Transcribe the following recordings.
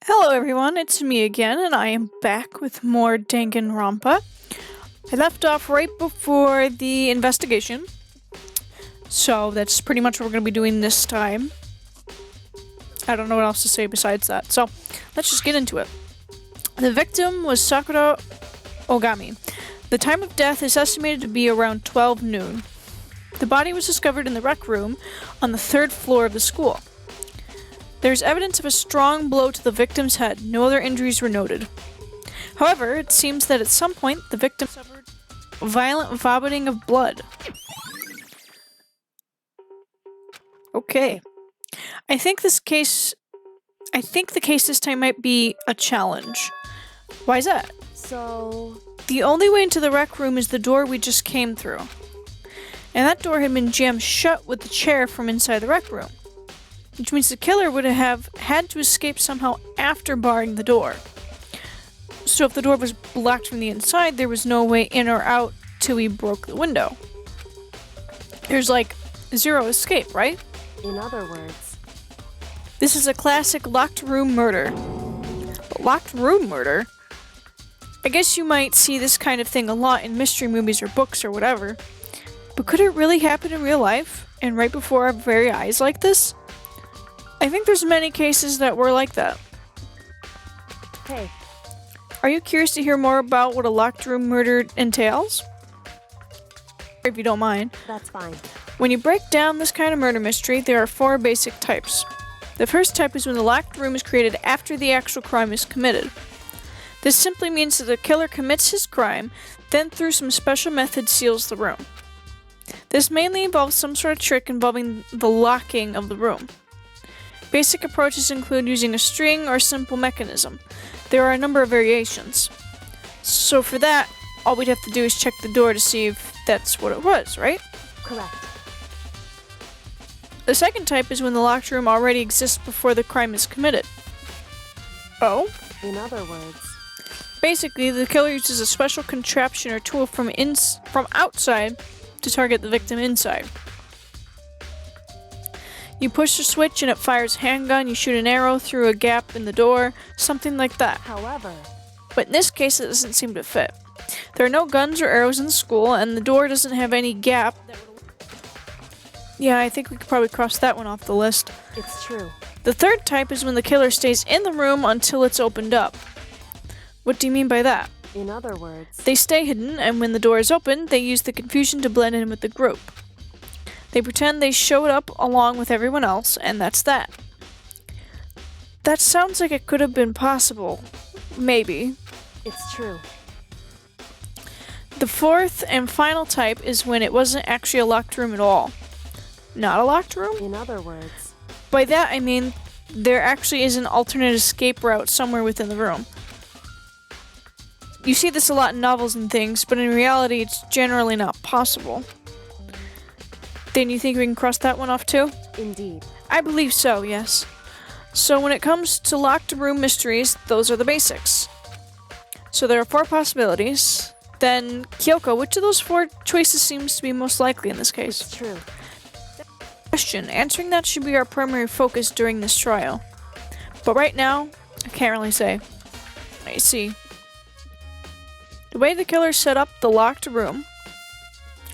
Hello everyone, it's me again, and I am back with more Danganronpa. I left off right before the investigation, so that's pretty much what we're going to be doing this time. I don't know what else to say besides that, so let's just get into it. The victim was Sakura Ogami. The time of death is estimated to be around 12 noon. The body was discovered in the rec room on the 3rd floor of the school. There's evidence of a strong blow to the victim's head. No other injuries were noted. However, it seems that at some point the victim suffered violent vomiting of blood. Okay. I think the case this time might be a challenge. Why is that? So... The only way into the rec room is the door we just came through. And that door had been jammed shut with the chair from inside the rec room. Which means the killer would have had to escape somehow after barring the door. So if the door was blocked from the inside, there was no way in or out till he broke the window. There's like zero escape, right? In other words... This is a classic locked room murder. Locked room murder? I guess you might see this kind of thing a lot in mystery movies or books or whatever. But could it really happen in real life? And right before our very eyes like this? I think there's many cases that were like that. Hey. Are you curious to hear more about what a locked room murder entails? If you don't mind. That's fine. When you break down this kind of murder mystery, there are 4 basic types. The first type is when the locked room is created after the actual crime is committed. This simply means that the killer commits his crime, then through some special method seals the room. This mainly involves some sort of trick involving the locking of the room. Basic approaches include using a string or simple mechanism. There are a number of variations. So for that, all we'd have to do is check the door to see if that's what it was, right? Correct. The second type is when the locked room already exists before the crime is committed. Oh? In other words... Basically, the killer uses a special contraption or tool from outside to target the victim inside. You push the switch and it fires a handgun, you shoot an arrow through a gap in the door, something like that. However... But in this case, it doesn't seem to fit. There are no guns or arrows in the school, and the door doesn't have any gap. Yeah, I think we could probably cross that one off the list. It's true. The third type is when the killer stays in the room until it's opened up. What do you mean by that? In other words... They stay hidden, and when the door is open, they use the confusion to blend in with the group. They pretend they showed up along with everyone else, and that's that. That sounds like it could have been possible. Maybe. It's true. The fourth and final type is when it wasn't actually a locked room at all. Not a locked room? In other words... By that I mean there actually is an alternate escape route somewhere within the room. You see this a lot in novels and things, but in reality it's generally not possible. Then you think we can cross that one off too? Indeed. I believe so, yes. So when it comes to locked room mysteries, those are the basics. So there are 4 possibilities. Then, Kyoko, which of those 4 choices seems to be most likely in this case? It's true. Question. Answering that should be our primary focus during this trial. But right now, I can't really say. I see. The way the killer set up the locked room,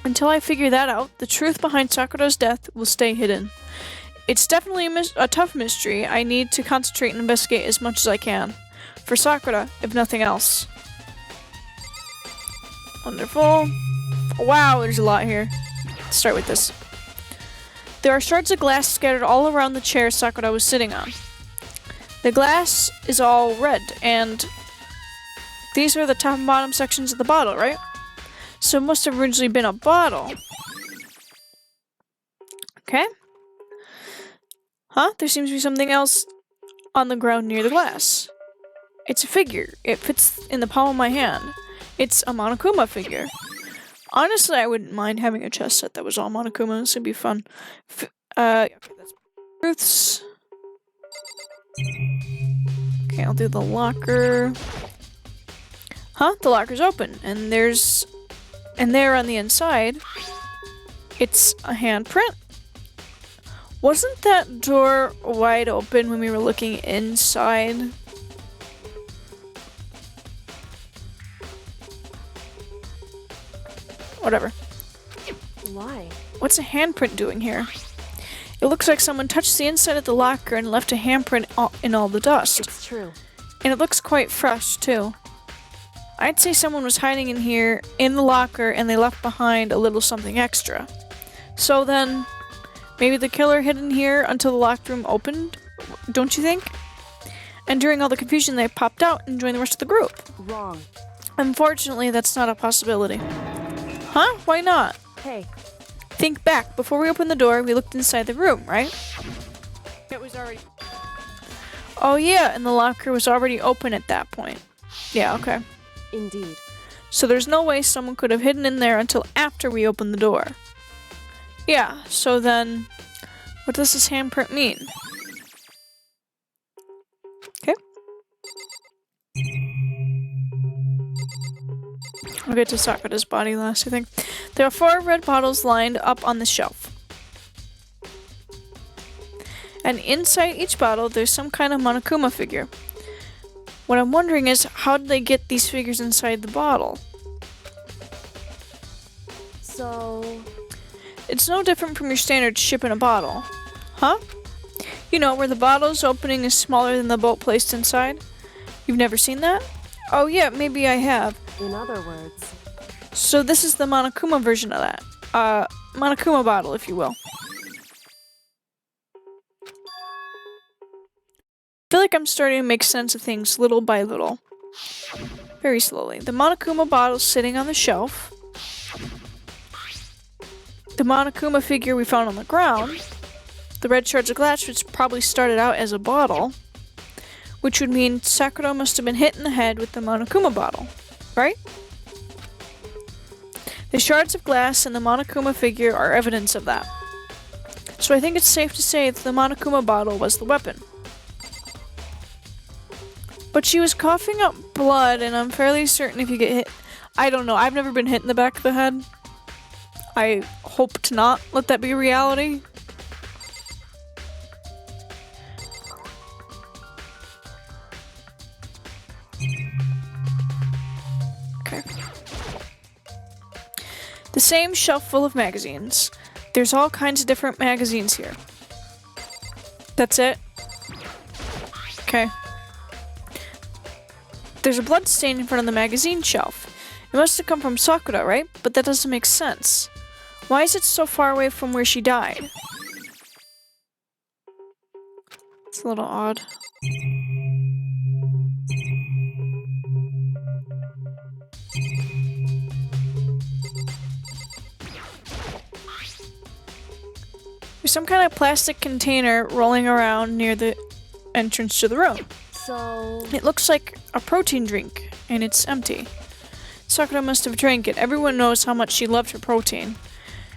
until I figure that out, the truth behind Sakura's death will stay hidden. It's definitely a tough mystery. I need to concentrate and investigate as much as I can. For Sakura, if nothing else. Wonderful. Wow, there's a lot here. Let's start with this. There are shards of glass scattered all around the chair Sakura was sitting on. The glass is all red, and these are the top and bottom sections of the bottle, right? So it must have originally been a bottle. Okay. Huh? There seems to be something else on the ground near the glass. It's a figure. It fits in the palm of my hand. It's a Monokuma figure. Honestly, I wouldn't mind having a chess set that was all Monokuma. This would be fun. Okay, that's truths. Okay, I'll do the locker. Huh? The locker's open, and there on the inside, it's a handprint. Wasn't that door wide open when we were looking inside? Whatever. Why? What's a handprint doing here? It looks like someone touched the inside of the locker and left a handprint in all the dust. It's true. And it looks quite fresh, too. I'd say someone was hiding in here, in the locker, and they left behind a little something extra. So then, maybe the killer hid in here until the locked room opened? Don't you think? And during all the confusion, they popped out and joined the rest of the group. Wrong. Unfortunately, that's not a possibility. Huh? Why not? Hey. Think back. Before we opened the door, we looked inside the room, right? It was already... Oh yeah, and the locker was already open at that point. Yeah, okay. Indeed. So there's no way someone could have hidden in there until after we opened the door. Yeah, so then... What does this handprint mean? Okay. We'll get to Sakura's body last, I think. There are 4 red bottles lined up on the shelf. And inside each bottle, there's some kind of Monokuma figure. What I'm wondering is, how did they get these figures inside the bottle? So... It's no different from your standard ship in a bottle. Huh? You know, where the bottle's opening is smaller than the bolt placed inside? You've never seen that? Oh yeah, maybe I have. In other words... So this is the Monokuma version of that. Monokuma bottle, if you will. I feel like I'm starting to make sense of things little by little. Very slowly. The Monokuma bottle's sitting on the shelf. The Monokuma figure we found on the ground. The red shards of glass, which probably started out as a bottle. Which would mean Sakura must have been hit in the head with the Monokuma bottle. Right? The shards of glass and the Monokuma figure are evidence of that. So I think it's safe to say that the Monokuma bottle was the weapon. But she was coughing up blood, and I'm fairly certain if you get hit... I don't know, I've never been hit in the back of the head. I hope to not let that be reality. Okay. The same shelf full of magazines. There's all kinds of different magazines here. That's it? Okay. There's a blood stain in front of the magazine shelf. It must have come from Sakura, right? But that doesn't make sense. Why is it so far away from where she died? It's a little odd. There's some kind of plastic container rolling around near the entrance to the room. So... It looks like a protein drink, and it's empty. Sakura must have drank it. Everyone knows how much she loved her protein.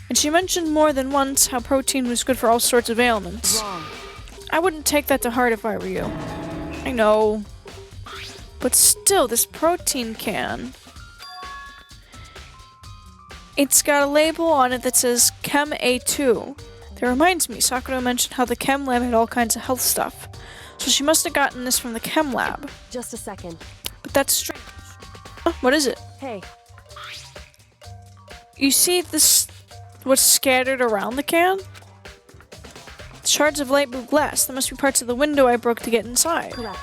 And she mentioned more than once how protein was good for all sorts of ailments. Wrong. I wouldn't take that to heart if I were you. I know. But still, this protein can... It's got a label on it that says Chem A2. That reminds me, Sakura mentioned how the Chem Lab had all kinds of health stuff. So she must have gotten this from the Chem Lab. Just a second. But that's strange. Oh, what is it? Hey. You see this... what's scattered around the can? Shards of light blue glass. That must be parts of the window I broke to get inside. Correct.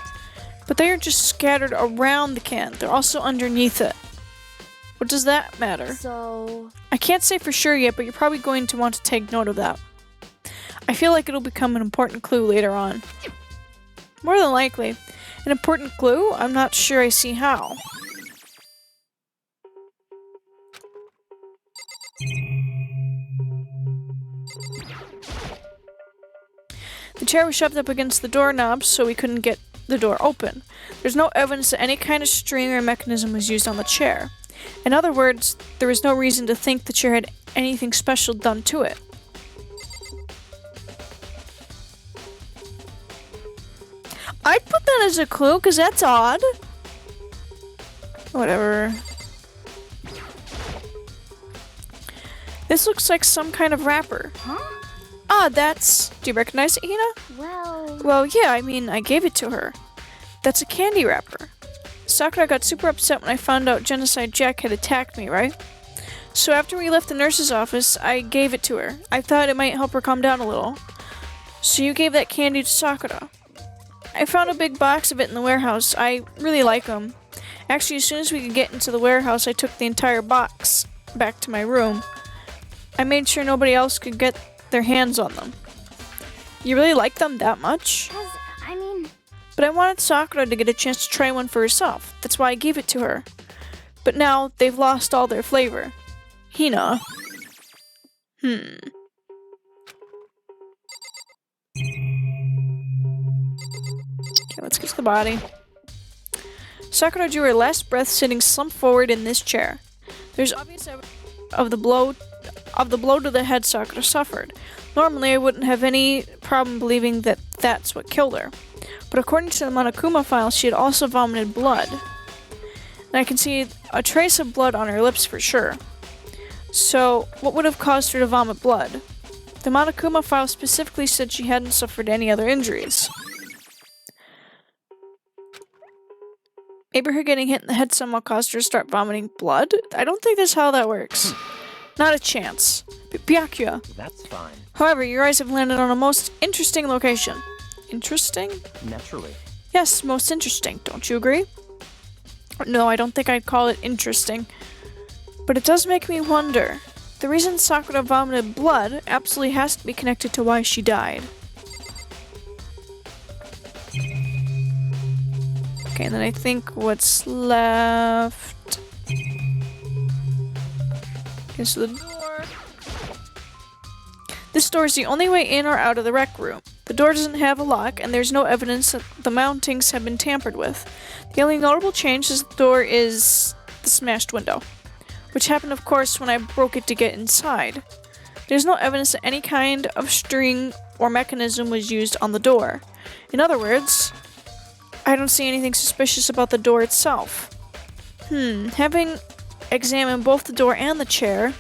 But they are just scattered around the can. They're also underneath it. What does that matter? So... I can't say for sure yet, but you're probably going to want to take note of that. I feel like it'll become an important clue later on. More than likely. An important clue? I'm not sure I see how. The chair was shoved up against the doorknob so we couldn't get the door open. There's no evidence that any kind of string or mechanism was used on the chair. In other words, there was no reason to think the chair had anything special done to it. I'd put that as a clue, because that's odd. Whatever. This looks like some kind of wrapper. Huh? Ah, that's... Do you recognize it, Hina? Well, yeah, I mean, I gave it to her. That's a candy wrapper. Sakura got super upset when I found out Genocide Jack had attacked me, right? So after we left the nurse's office, I gave it to her. I thought it might help her calm down a little. So you gave that candy to Sakura. I found a big box of it in the warehouse. I really like them. Actually, as soon as we could get into the warehouse, I took the entire box back to my room. I made sure nobody else could get their hands on them. You really like them that much? But I wanted Sakura to get a chance to try one for herself. That's why I gave it to her. But now, they've lost all their flavor. Hina. Okay, let's get to the body. Sakura drew her last breath sitting slumped forward in this chair. There's obvious evidence of the blow to the head Sakura suffered. Normally, I wouldn't have any problem believing that that's what killed her. But according to the Monokuma file, she had also vomited blood. And I can see a trace of blood on her lips for sure. So, what would have caused her to vomit blood? The Monokuma file specifically said she hadn't suffered any other injuries. Maybe her getting hit in the head somehow caused her to start vomiting blood? I don't think that's how that works. Not a chance. Byakuya. That's fine. However, your eyes have landed on a most interesting location. Interesting? Naturally. Yes, most interesting. Don't you agree? No, I don't think I'd call it interesting. But it does make me wonder. The reason Sakura vomited blood absolutely has to be connected to why she died. Okay, and then I think what's left is the door. This door is the only way in or out of the rec room. The door doesn't have a lock, and there's no evidence that the mountings have been tampered with. The only notable change is the door is the smashed window, which happened, of course, when I broke it to get inside. There's no evidence that any kind of string or mechanism was used on the door. In other words, I don't see anything suspicious about the door itself. Having examined both the door and the chair,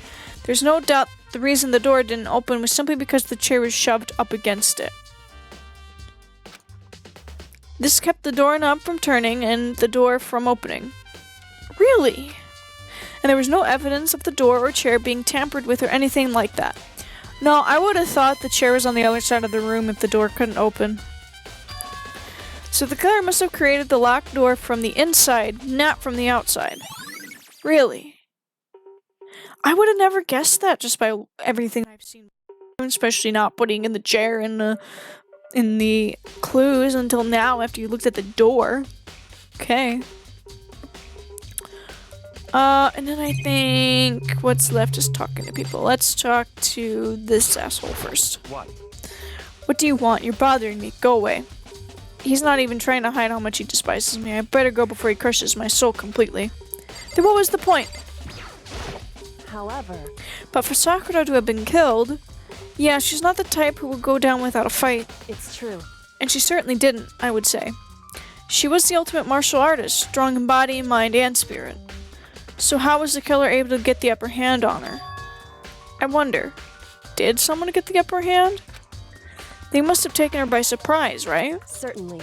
there's no doubt the reason the door didn't open was simply because the chair was shoved up against it. This kept the doorknob from turning and the door from opening. Really? And there was no evidence of the door or chair being tampered with or anything like that. No, I would have thought the chair was on the other side of the room if the door couldn't open. So the killer must have created the locked door from the inside, not from the outside. Really? I would have never guessed that just by everything I've seen, especially not putting in the chair in the clues until now after you looked at the door. Okay. And then I think what's left is talking to people. Let's talk to this asshole first. What do you want? You're bothering me. Go away. He's not even trying to hide how much he despises me. I better go before he crushes my soul completely. Then what was the point? However, But for Sakura to have been killed, yeah, she's not the type who would go down without a fight. it's true. And she certainly didn't, I would say. She was the ultimate martial artist, strong in body, mind, and spirit. So how was the killer able to get the upper hand on her? I wonder, did someone get the upper hand? They must have taken her by surprise, right? Certainly.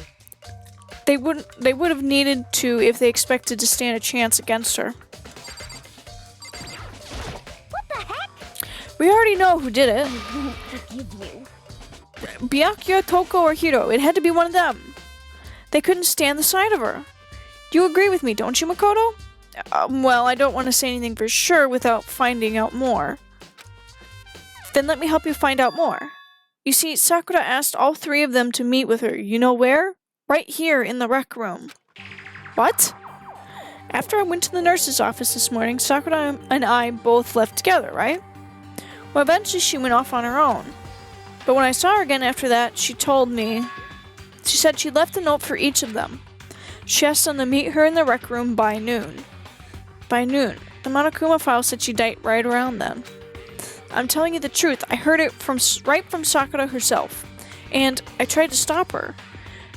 They would have needed to if they expected to stand a chance against her. What the heck? We already know who did it. Forgive you. Byakuya, Toko, or Hiro. It had to be one of them. They couldn't stand the sight of her. Do you agree with me, don't you, Makoto? Well, I don't want to say anything for sure without finding out more. Then let me help you find out more. You see, Sakura asked all three of them to meet with her. You know where? Right here in the rec room. What? After I went to the nurse's office this morning, Sakura and I both left together, right? Well, eventually she went off on her own. But when I saw her again after that, she said she left a note for each of them. She asked them to meet her in the rec room by noon. By noon. The Monokuma file said she died right around then. I'm telling you the truth, I heard it right from Sakura herself. And I tried to stop her.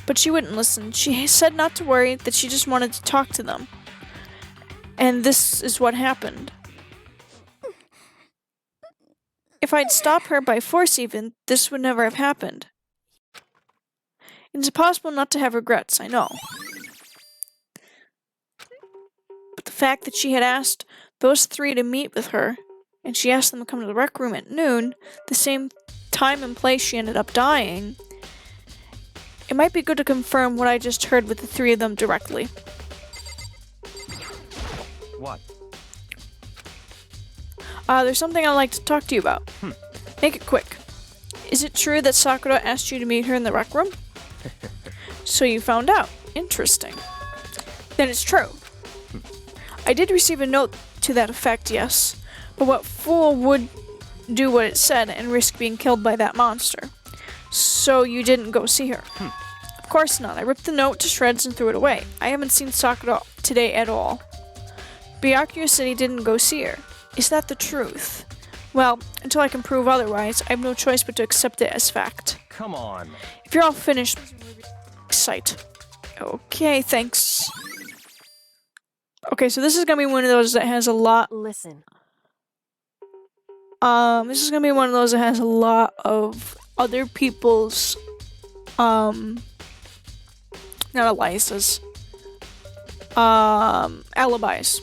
But she wouldn't listen. She said not to worry, that she just wanted to talk to them. And this is what happened. If I'd stopped her by force even, this would never have happened. It's impossible not to have regrets, I know. But the fact that she had asked those three to meet with her, and she asked them to come to the rec room at noon, the same time and place she ended up dying, it might be good to confirm what I just heard with the three of them directly. What? There's something I'd like to talk to you about. Make it quick. Is it true that Sakura asked you to meet her in the rec room? So you found out. Interesting. Then it's true. I did receive a note to that effect, yes. But what fool would do what it said and risk being killed by that monster? So you didn't go see her? Of course not. I ripped the note to shreds and threw it away. I haven't seen Sakura today at all. Byakuya said he didn't go see her. Is that the truth? Well, until I can prove otherwise, I have no choice but to accept it as fact. Come on. If you're all finished, site. Okay, thanks. Okay, so this is gonna be one of those that has a lot. Listen. This is gonna be one of those that has a lot of other people's, not Eliza's, alibis.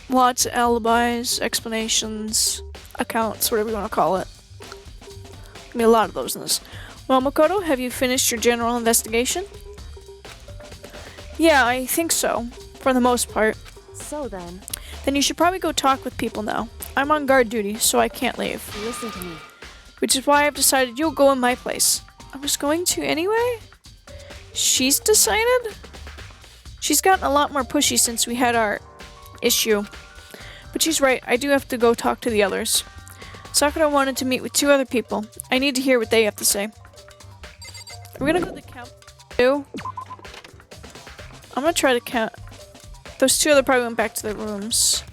Lots of alibis, explanations, accounts, whatever you want to call it. Gonna be a lot of those in this. Well, Makoto, have you finished your general investigation? Yeah, I think so, for the most part. So then, Then you should probably go talk with people now. I'm on guard duty, so I can't leave. listen to me. Which is why I've decided you'll go in my place. I was going to anyway? She's decided? She's gotten a lot more pushy since we had our issue. But she's right, I do have to go talk to the others. Sakura wanted to meet with two other people. I need to hear what they have to say. Are we gonna go to the camp too? I'm gonna try to count. Those two other probably went back to their rooms.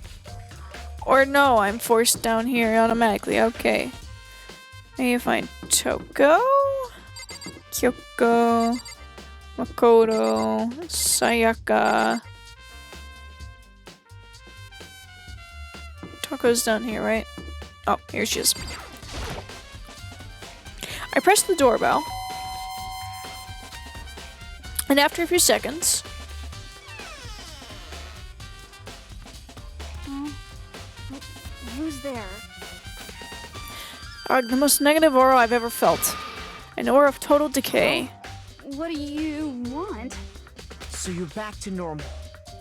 Or no, I'm forced down here automatically. Okay. I need to find Toko, Kyoko, Makoto, Sayaka. Toko's down here, right? Oh, here she is. I pressed the doorbell. And after a few seconds... Who's there? The most negative aura I've ever felt. An aura of total decay. What do you want? So you're back to normal.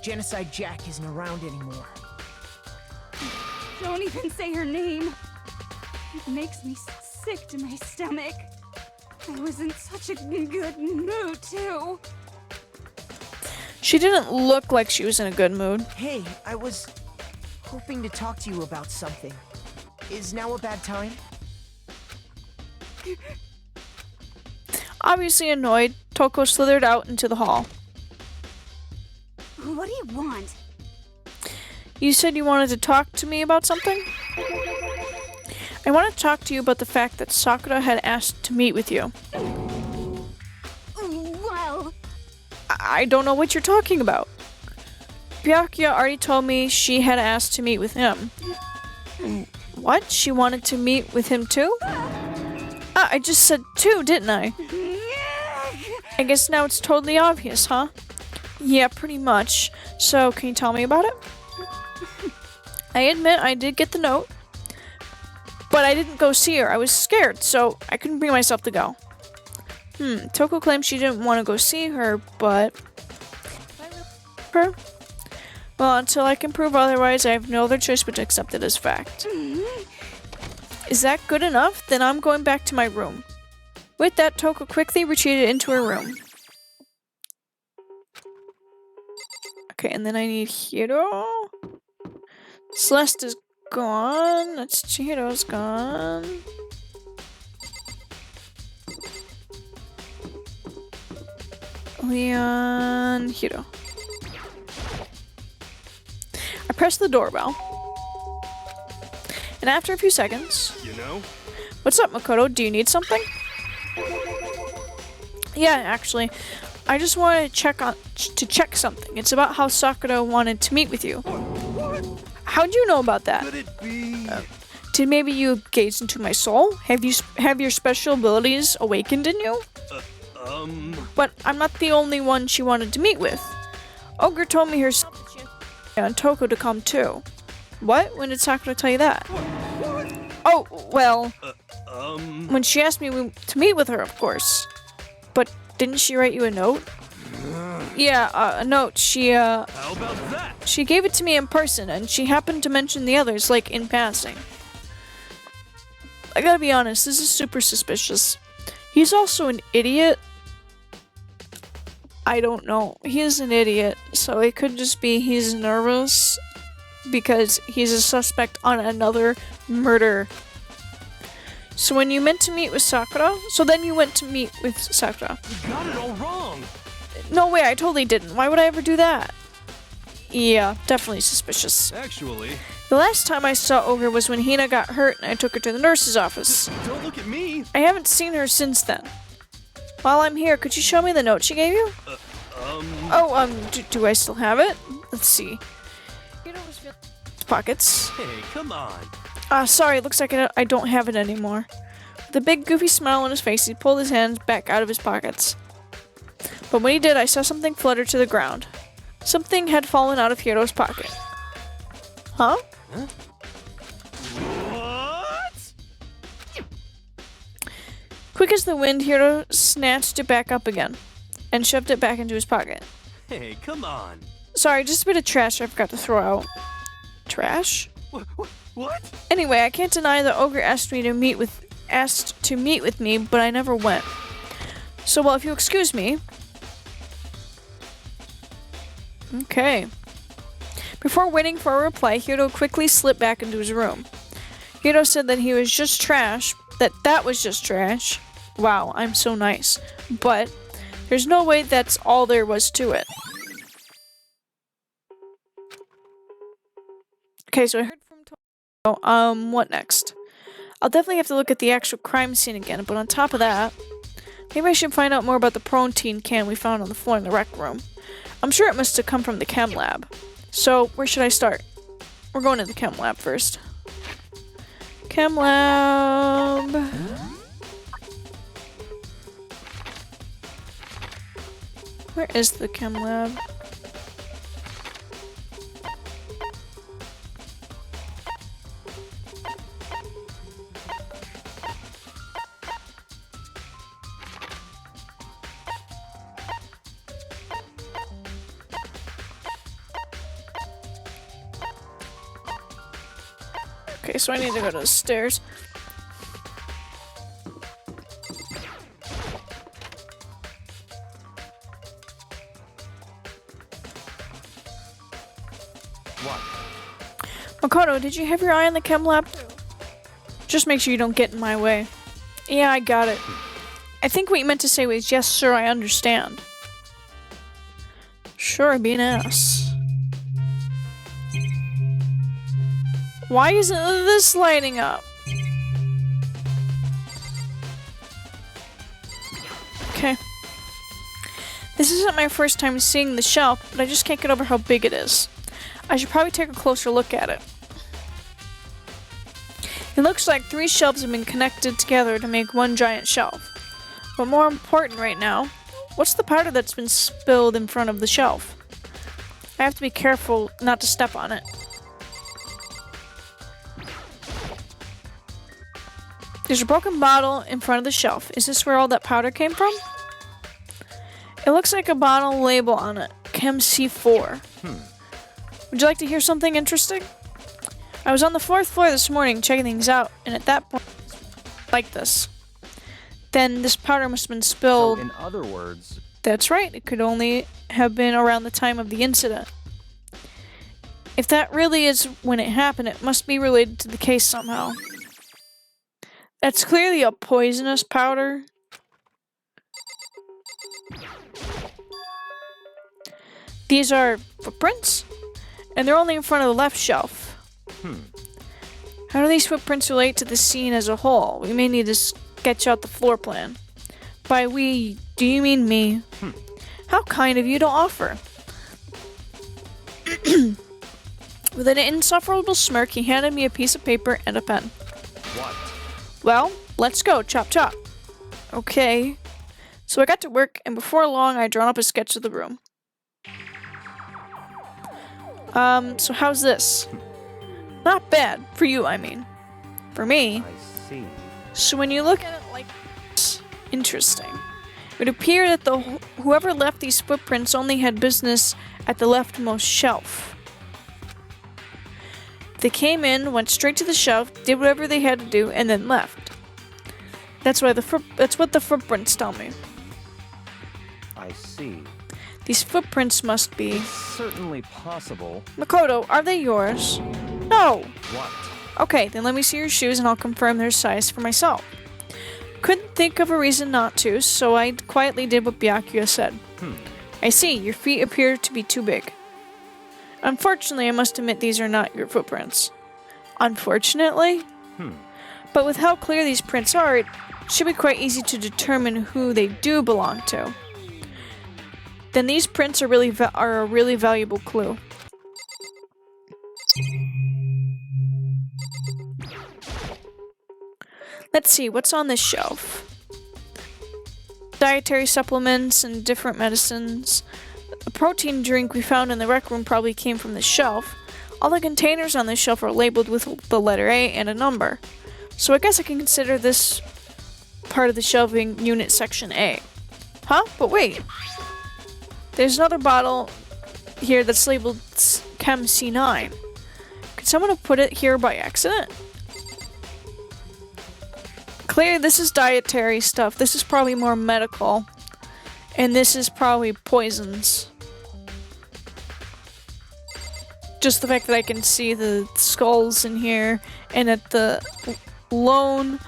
Genocide Jack isn't around anymore. Don't even say her name. It makes me sick to my stomach. I was in such a good mood, too. She didn't look like she was in a good mood. Hey, I was hoping to talk to you about something. Is now a bad time? Obviously annoyed, Toko slithered out into the hall. What do you want? You said you wanted to talk to me about something? I want to talk to you about the fact that Sakura had asked to meet with you. Well... I don't know what you're talking about. Byakuya already told me she had asked to meet with him. What? She wanted to meet with him too? I just said two, didn't I? I guess now it's totally obvious, huh? Yeah, pretty much. So, can you tell me about it? I admit I did get the note, but I didn't go see her. I was scared, so I couldn't bring myself to go. Toko claims she didn't want to go see her, but... Her? Well, until I can prove otherwise, I have no other choice but to accept it as fact. Is that good enough? Then I'm going back to my room. With that, Toko quickly retreated into her room. Okay, and then I need Hiro. Celeste is gone. That's Chihiro's gone. Leon, Hiro. I pressed the doorbell. And after a few seconds... You know? What's up, Makoto? Do you need something? Yeah, actually. I just wanted to check something. It's about how Sakura wanted to meet with you. How'd you know about that? Could it be? Did maybe you gaze into my soul? Have your special abilities awakened in you? But I'm not the only one she wanted to meet with. Ogre told me herself that she and Toko to come too. What? When did Sakura tell you that? Oh, well, when she asked me to meet with her, of course. But didn't she write you a note? Yeah, a note. How about that? She gave it to me in person, and she happened to mention the others, like, in passing. I gotta be honest, this is super suspicious. He's also an idiot. I don't know. He is an idiot, so it could just be he's nervous because he's a suspect on another murder. So when you meant to meet with Sakura, so then you went to meet with Sakura. You got it all wrong. No way, I totally didn't. Why would I ever do that? Yeah, definitely suspicious. Actually, The last time I saw Ogre was when Hina got hurt and I took her to the nurse's office. don't look at me. I haven't seen her since then. While I'm here, could you show me the note she gave you? Do I still have it? Let's see. Pockets. Hey, come on. Sorry, looks like I don't have it anymore. With a big goofy smile on his face, he pulled his hands back out of his pockets. But when he did, I saw something flutter to the ground. Something had fallen out of Hiro's pocket. Huh? What? Quick as the wind, Hiro snatched it back up again and shoved it back into his pocket. Hey, come on. Sorry, just a bit of trash I forgot to throw out. Trash? What? Anyway, I can't deny that Ogre asked to meet with me, but I never went. So, well, if you'll excuse me. Okay. Before waiting for a reply, Hiro quickly slipped back into his room. Hiro said that he was just trash, that was just trash. Wow, I'm so nice. But there's no way that's all there was to it. Okay, so I heard from Toko. What next? I'll definitely have to look at the actual crime scene again, but on top of that, maybe I should find out more about the protein can we found on the floor in the rec room. I'm sure it must have come from the chem lab. So, where should I start? We're going to the chem lab first. Chem lab. Where is the chem lab? Okay, so I need to go to the stairs. What? Makoto, did you have your eye on the chem lab? Just make sure you don't get in my way. Yeah, I got it. I think what you meant to say was, yes, sir, I understand. Sure, be an ass. Why isn't this lighting up? Okay. This isn't my first time seeing the shelf, but I just can't get over how big it is. I should probably take a closer look at it. It looks like 3 shelves have been connected together to make one giant shelf. But more important right now, what's the powder that's been spilled in front of the shelf? I have to be careful not to step on it. There's a broken bottle in front of the shelf. Is this where all that powder came from? It looks like a bottle label on it. Chem C4. Would you like to hear something interesting? I was on the 4th floor this morning checking things out, and at that point, like this. Then this powder must have been spilled. So in other words, That's right, it could only have been around the time of the incident. If that really is when it happened, it must be related to the case somehow. That's clearly a poisonous powder. These are footprints, and they're only in front of the left shelf. How do these footprints relate to the scene as a whole? We may need to sketch out the floor plan. By we, do you mean me? How kind of you to offer. With an insufferable smirk, he handed me a piece of paper and a pen. what? Well, let's go, chop chop. Okay. So I got to work, and before long, I had drawn up a sketch of the room. So how's this? Not bad. For you, I mean. For me. I see. So when you look at it like this, interesting. It would appear that whoever left these footprints only had business at the leftmost shelf. They came in, went straight to the shelf, did whatever they had to do, and then left. That's what the footprints tell me. I see. These footprints must be... It's certainly possible. Makoto, are they yours? No! What? Okay, then let me see your shoes and I'll confirm their size for myself. Couldn't think of a reason not to, so I quietly did what Byakuya said. I see, your feet appear to be too big. Unfortunately, I must admit these are not your footprints. Unfortunately? But with how clear these prints are, it should be quite easy to determine who they do belong to. Then these prints are a really valuable clue. Let's see, what's on this shelf? Dietary supplements and different medicines. A protein drink we found in the rec room probably came from the shelf. All the containers on this shelf are labeled with the letter A and a number. So I guess I can consider this part of the shelving unit section A. Huh? But wait. There's another bottle here that's labeled Chem C9. Could someone have put it here by accident? Clearly this is dietary stuff. This is probably more medical. And this is probably poisons. Just the fact that I can see the skulls in here, and that the lone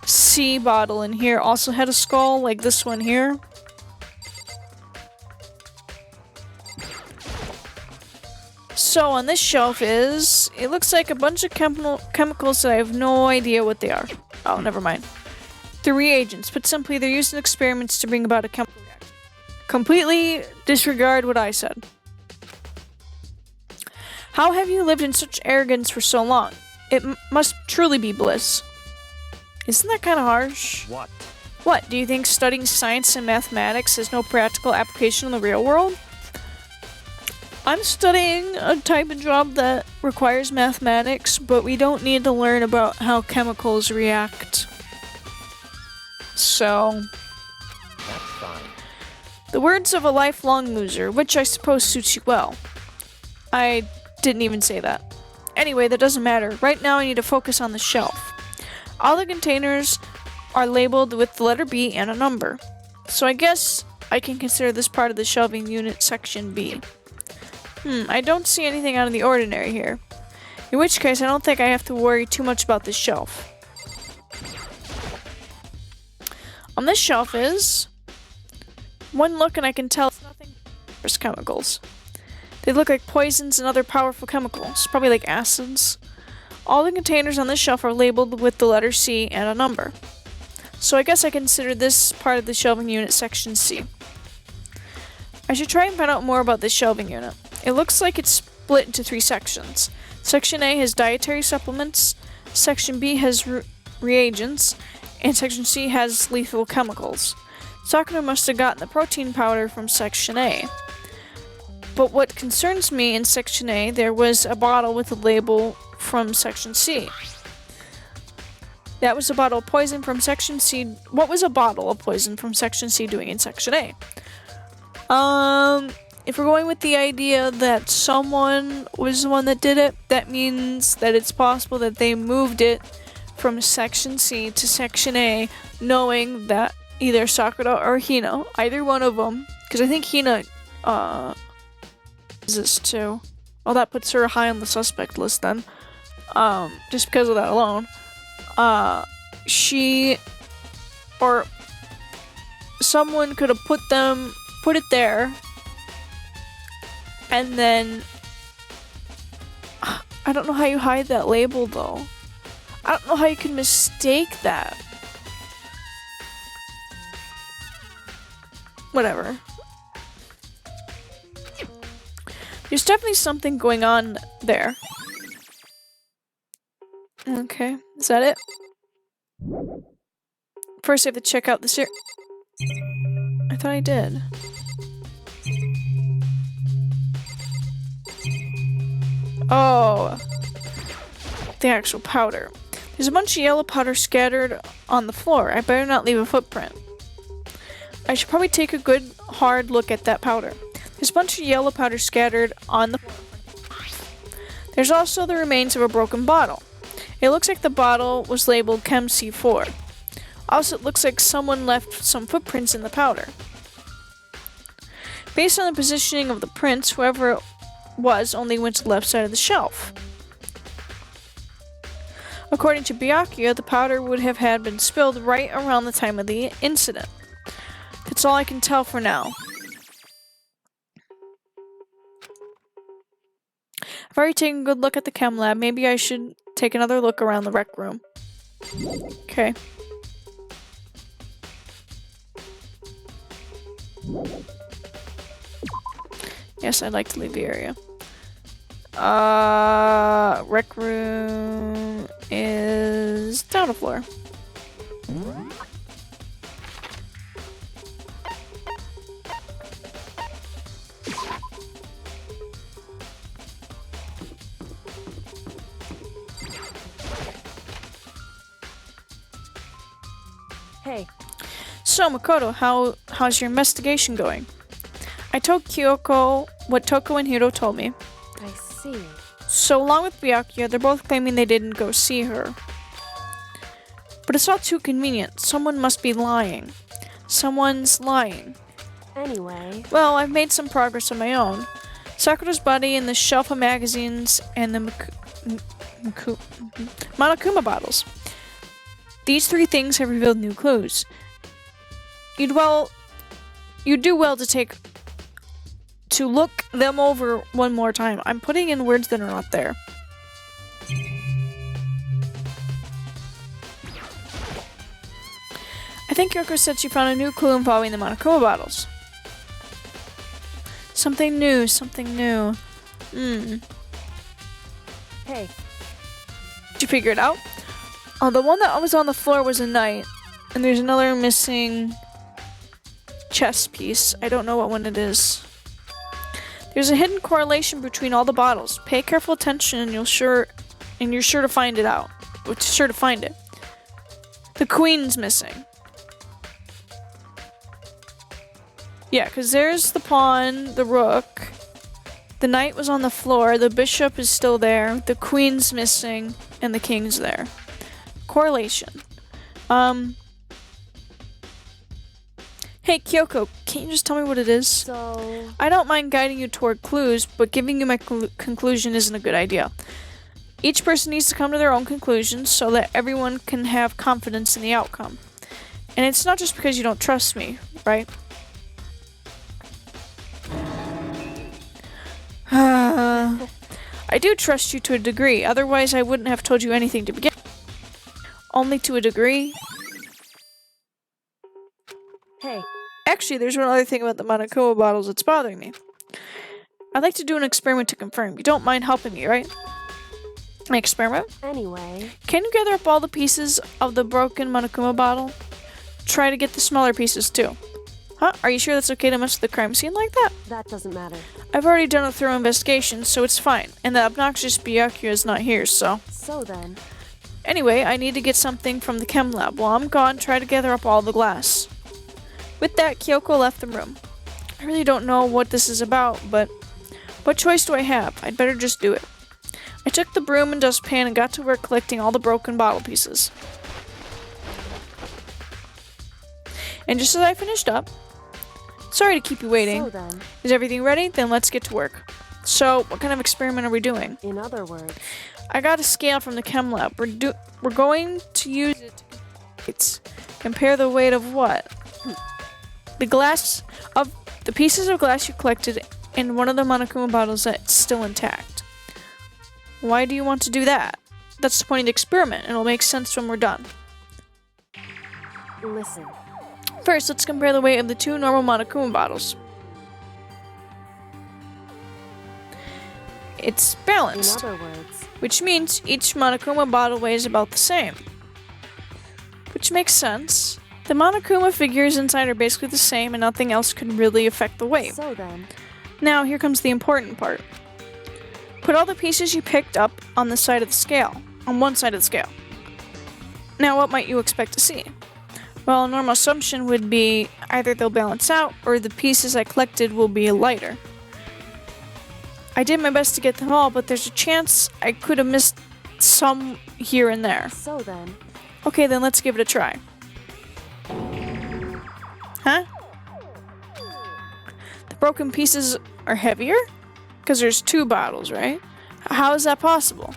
C bottle in here also had a skull, like this one here. So on this shelf it looks like a bunch of chemicals that I have no idea what they are. Oh, never mind. The reagents, but simply they're used in experiments to bring about a chemical reaction. Completely disregard what I said. How have you lived in such arrogance for so long? It must truly be bliss. Isn't that kind of harsh? What? What, do you think studying science and mathematics has no practical application in the real world? I'm studying a type of job that requires mathematics, but we don't need to learn about how chemicals react. So... That's fine. The words of a lifelong loser, which I suppose suits you well. I didn't even say that. Anyway, that doesn't matter. Right now I need to focus on the shelf. All the containers are labeled with the letter B and a number. So I guess I can consider this part of the shelving unit section B. I don't see anything out of the ordinary here. In which case, I don't think I have to worry too much about this shelf. On this shelf is... one look and I can tell it's nothing but chemicals. They look like poisons and other powerful chemicals, probably like acids. All the containers on this shelf are labeled with the letter C and a number. So I guess I consider this part of the shelving unit section C. I should try and find out more about this shelving unit. It looks like it's split into 3 sections. Section A has dietary supplements, Section B has reagents, and Section C has lethal chemicals. Sakura must have gotten the protein powder from Section A. But what concerns me in Section A, there was a bottle with a label from Section C. That was a bottle of poison from Section C. What was a bottle of poison from Section C doing in Section A? If we're going with the idea that someone was the one that did it, that means that it's possible that they moved it from Section C to Section A, knowing that either Sakura or Hina, either one of them, because I think Hina, is this too. Well, that puts her high on the suspect list then. Just because of that alone. She, or someone could have put it there, and then, I don't know how you hide that label though. I don't know how you can mistake that. Whatever. There's definitely something going on there. Okay, is that it? First I have to check out the I thought I did. Oh, the actual powder. There's a bunch of yellow powder scattered on the floor. I better not leave a footprint. I should probably take a good hard look at that powder. There's a bunch of yellow powder scattered on the floor. There's also the remains of a broken bottle. It looks like the bottle was labeled Chem C4. Also, it looks like someone left some footprints in the powder. Based on the positioning of the prints, whoever it was only went to the left side of the shelf. According to Byakuya, the powder would have had been spilled right around the time of the incident. That's all I can tell for now. I've already taken a good look at the chem lab. Maybe I should take another look around the rec room. Okay. Yes, I'd like to leave the area. Rec room is down a floor. Hey, So, Makoto, how's your investigation going? I told Kyoko what Toko and Hiro told me. I see. So, along with Byakuya, they're both claiming they didn't go see her. But it's all too convenient. Someone must be lying. Someone's lying. Anyway, Well, I've made some progress on my own. Sakura's body and the shelf of magazines and the Monokuma bottles. These three things have revealed new clues. You'd do well to look them over one more time. I'm putting in words that are not there. I think Yoko said she found a new clue involving the Monokuma bottles. Something new, something new. hey, Did you figure it out? Oh, the one that was on the floor was a knight. And there's another missing chess piece. I don't know what one it is. There's a hidden correlation between all the bottles. Pay careful attention and you're sure to find it out. Sure to find it. The queen's missing. Yeah, because there's the pawn, the rook. The knight was on the floor. The bishop is still there. The queen's missing. And the king's there. Correlation. Hey, Kyoko, can't you just tell me what it is? so... I don't mind guiding you toward clues, but giving you my conclusion isn't a good idea. Each person needs to come to their own conclusions so that everyone can have confidence in the outcome. And it's not just because you don't trust me, right? I do trust you to a degree, otherwise I wouldn't have told you anything to begin with. Only to a degree. Hey, Actually, there's one other thing about the Monokuma bottles that's bothering me. I'd like to do an experiment to confirm. You don't mind helping me, right? An experiment? anyway, Can you gather up all the pieces of the broken Monokuma bottle? Try to get the smaller pieces too. Huh? Are you sure that's okay to mess with the crime scene like that? that doesn't matter. I've already done a thorough investigation, so it's fine. And the obnoxious Byakuya is not here, so... So then, Anyway, I need to get something from the chem lab. While I'm gone, try to gather up all the glass. With that, Kyoko left the room. I really don't know what this is about, but... What choice do I have? I'd better just do it. I took the broom and dustpan and got to work collecting all the broken bottle pieces. And just as I finished up... Sorry to keep you waiting. so then, Is everything ready? Then let's get to work. So, what kind of experiment are we doing? in other words, I got a scale from the chem lab. We're going to use it to compare the weight of what? The pieces of glass you collected in one of the Monokuma bottles that's still intact. Why do you want to do that? That's the point of the experiment, and it'll make sense when we're done. listen, First, let's compare the weight of the two normal Monokuma bottles. It's in balanced, other words, which means each Monokuma bottle weighs about the same. Which makes sense. The Monokuma figures inside are basically the same and nothing else could really affect the weight. so then, Now, here comes the important part. Put all the pieces you picked up on the side of the scale, on one side of the scale. Now, what might you expect to see? Well, a normal assumption would be either they'll balance out or the pieces I collected will be lighter. I did my best to get them all, but there's a chance I could have missed some here and there. So then, Okay, then let's give it a try. Huh? The broken pieces are heavier? Because there's 2 bottles, right? How is that possible?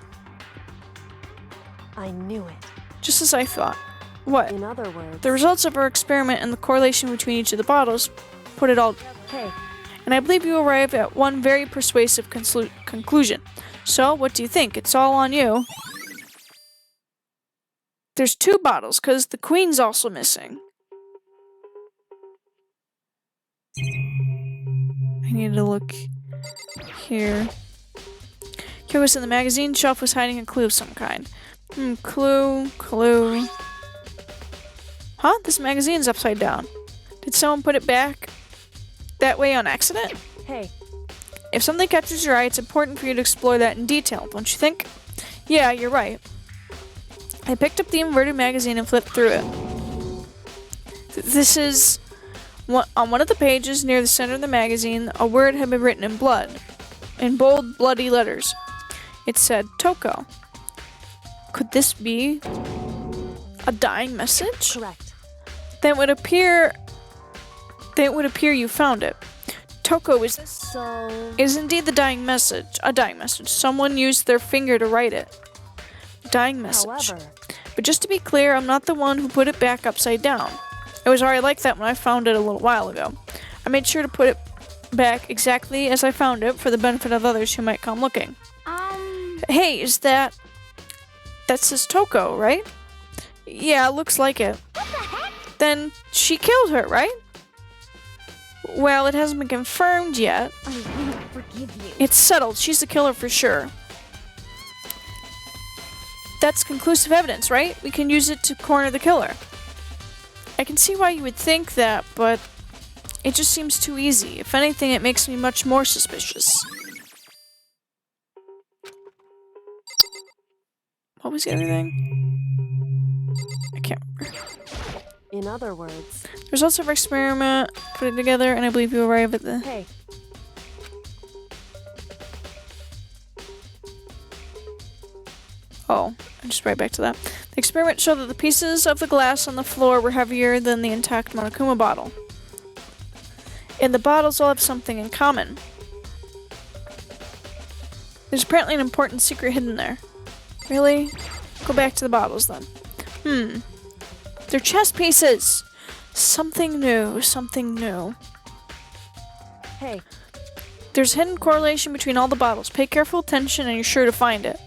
I knew it. Just as I thought. What? In other words, The results of our experiment and the correlation between each of the bottles put it all... hey, And I believe you arrive at one very persuasive conclusion. So, what do you think? It's all on you. There's 2 bottles, because the queen's also missing. I need to look here. Here was in the magazine shelf was hiding a clue of some kind. Clue. Huh? This magazine's upside down. Did someone put it back that way on accident? hey, If something catches your eye, it's important for you to explore that in detail, don't you think? Yeah, you're right. I picked up the inverted magazine and flipped through it. This is... On one of the pages near the center of the magazine, a word had been written in blood. In bold, bloody letters. It said, Toko. Could this be a dying message? correct. Then it would appear you found it. Toko is indeed the dying message. A dying message. Someone used their finger to write it. Dying message. However, But just to be clear, I'm not the one who put it back upside down. It was already like that when I found it a little while ago. I made sure to put it back exactly as I found it for the benefit of others who might come looking. Hey, is that says Toko, right? Yeah, it looks like it. What the heck? Then she killed her, right? Well, it hasn't been confirmed yet. I won't forgive you. It's settled. She's the killer for sure. That's conclusive evidence, right? We can use it to corner the killer. I can see why you would think that, but it just seems too easy. If anything, it makes me much more suspicious. What was the other thing? I can't remember. in other words, The results of our experiment, put it together, and I believe you arrive at the... hey, Oh, I just right back to that. The experiment showed that the pieces of the glass on the floor were heavier than the intact Monokuma bottle. And the bottles all have something in common. There's apparently an important secret hidden there. Really? Go back to the bottles then. They're chess pieces! Something new, something new. hey, There's a hidden correlation between all the bottles. Pay careful attention and you're sure to find it.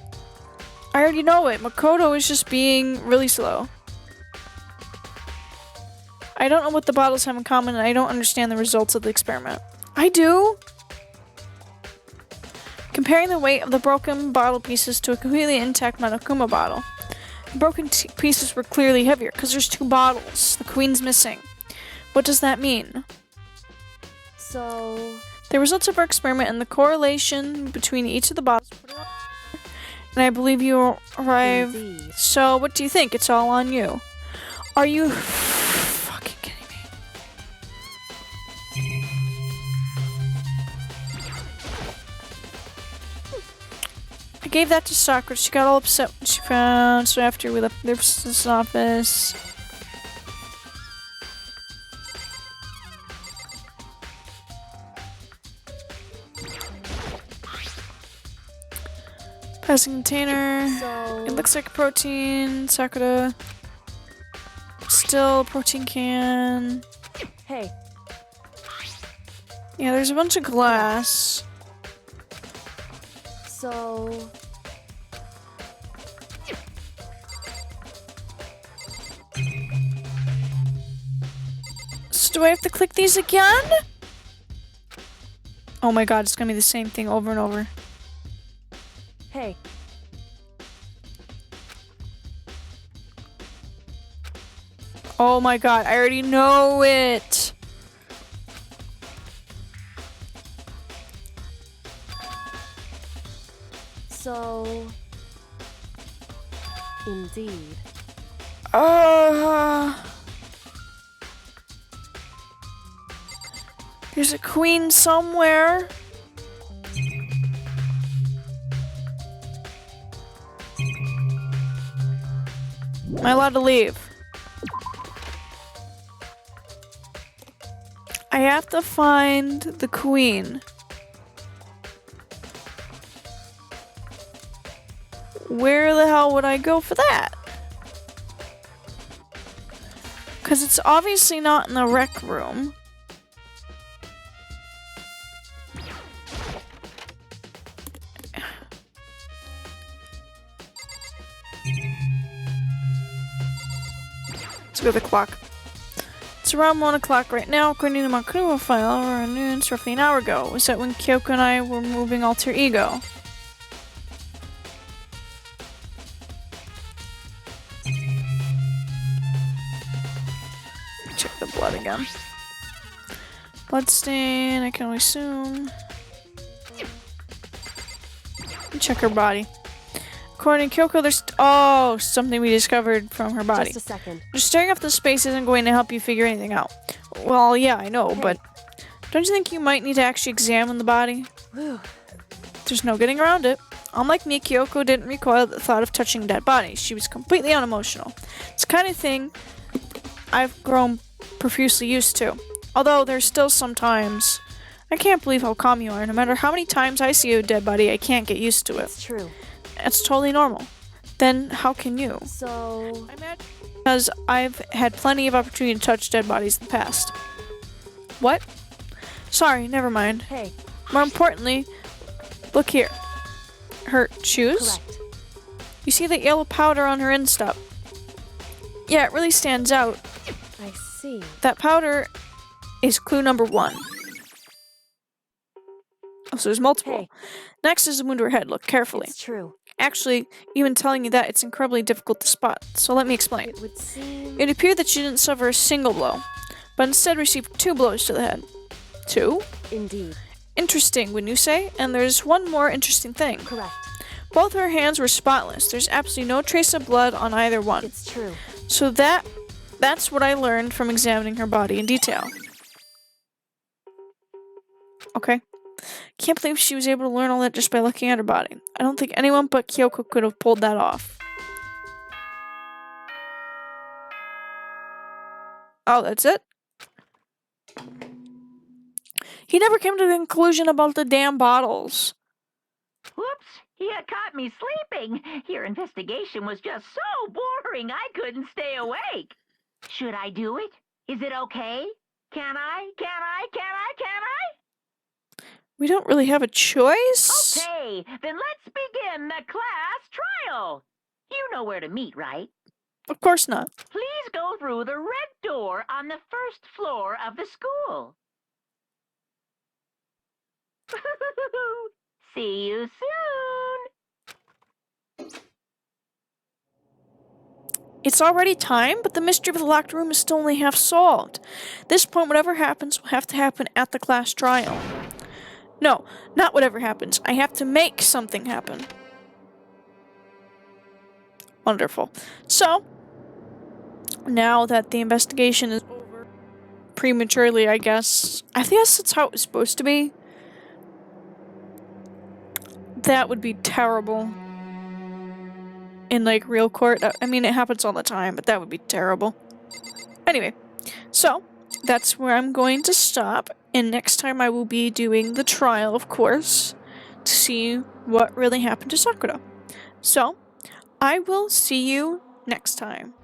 I already know it. Makoto is just being really slow. I don't know what the bottles have in common and I don't understand the results of the experiment. I do! Comparing the weight of the broken bottle pieces to a completely intact Monokuma bottle. The broken pieces were clearly heavier because there's 2 bottles. The queen's missing. What does that mean? so, The results of our experiment and the correlation between each of the bottles. And I believe you arrive. indeed. So, what do you think? It's all on you. Are you fucking kidding me? I gave that to Sakura. She got all upset when she found. So after we left their business office. Passing container. So, It looks like a protein. Sakura. Still a protein can. hey, Yeah, there's a bunch of glass. so, So do I have to click these again? Oh my god, it's gonna be the same thing over and over. hey, Oh my god, I already know it! So... Indeed. There's a queen somewhere. Am I allowed to leave? I have to find the queen. Where the hell would I go for that? Because it's obviously not in the rec room. Let's go to the clock. It's around 1 o'clock right now, according to my Kuno file, or news roughly an hour ago. Was that when Kyoko and I were moving Alter Ego? Check the blood again. Bloodstain, I can only assume. Check her body. According to Kyoko, there's something we discovered from her body. Just a second. Just staring off the space isn't going to help you figure anything out. Well, yeah, I know, but don't you think you might need to actually examine the body? Whew. There's no getting around it. Unlike me, Kyoko didn't recoil at the thought of touching a dead body. She was completely unemotional. It's the kind of thing I've grown profusely used to. Although there's still sometimes I can't believe how calm you are. No matter how many times I see a dead body, I can't get used to it. It's true. It's totally normal. Then how can you? So... I imagine because I've had plenty of opportunity to touch dead bodies in the past. What? Sorry, never mind. Hey. More importantly, look here. Her shoes? Correct. You see that yellow powder on her instep? Yeah, it really stands out. I see. That powder is clue number 1. Oh, so there's multiple. Hey. Next is the wound to her head. Look carefully. It's true. Actually, even telling you that, it's incredibly difficult to spot. So let me explain. It would seem... It appeared that she didn't suffer a single blow, but instead received 2 blows to the head. 2? Indeed. Interesting, wouldn't you say? And there's one more interesting thing. Correct. Both her hands were spotless. There's absolutely no trace of blood on either one. It's true. So that's what I learned from examining her body in detail. Okay. Can't believe she was able to learn all that just by looking at her body. I don't think anyone but Kyoko could have pulled that off. Oh, that's it? He never came to the conclusion about the damn bottles. Whoops, you caught me sleeping. Your investigation was just so boring I couldn't stay awake. Should I do it? Is it okay? Can I? We don't really have a choice. Okay, then let's begin the class trial. You know where to meet, right? Of course not. Please go through the red door on the first floor of the school. See you soon. It's already time, but the mystery of the locked room is still only half solved. At this point, whatever happens will have to happen at the class trial. No, not whatever happens. I have to make something happen. Wonderful. So, now that the investigation is over, prematurely, I guess. I guess that's how it was supposed to be. That would be terrible. In, like, real court. I mean, it happens all the time, but that would be terrible. Anyway, so, that's where I'm going to stop. And next time I will be doing the trial, of course, to see what really happened to Sakura. So, I will see you next time.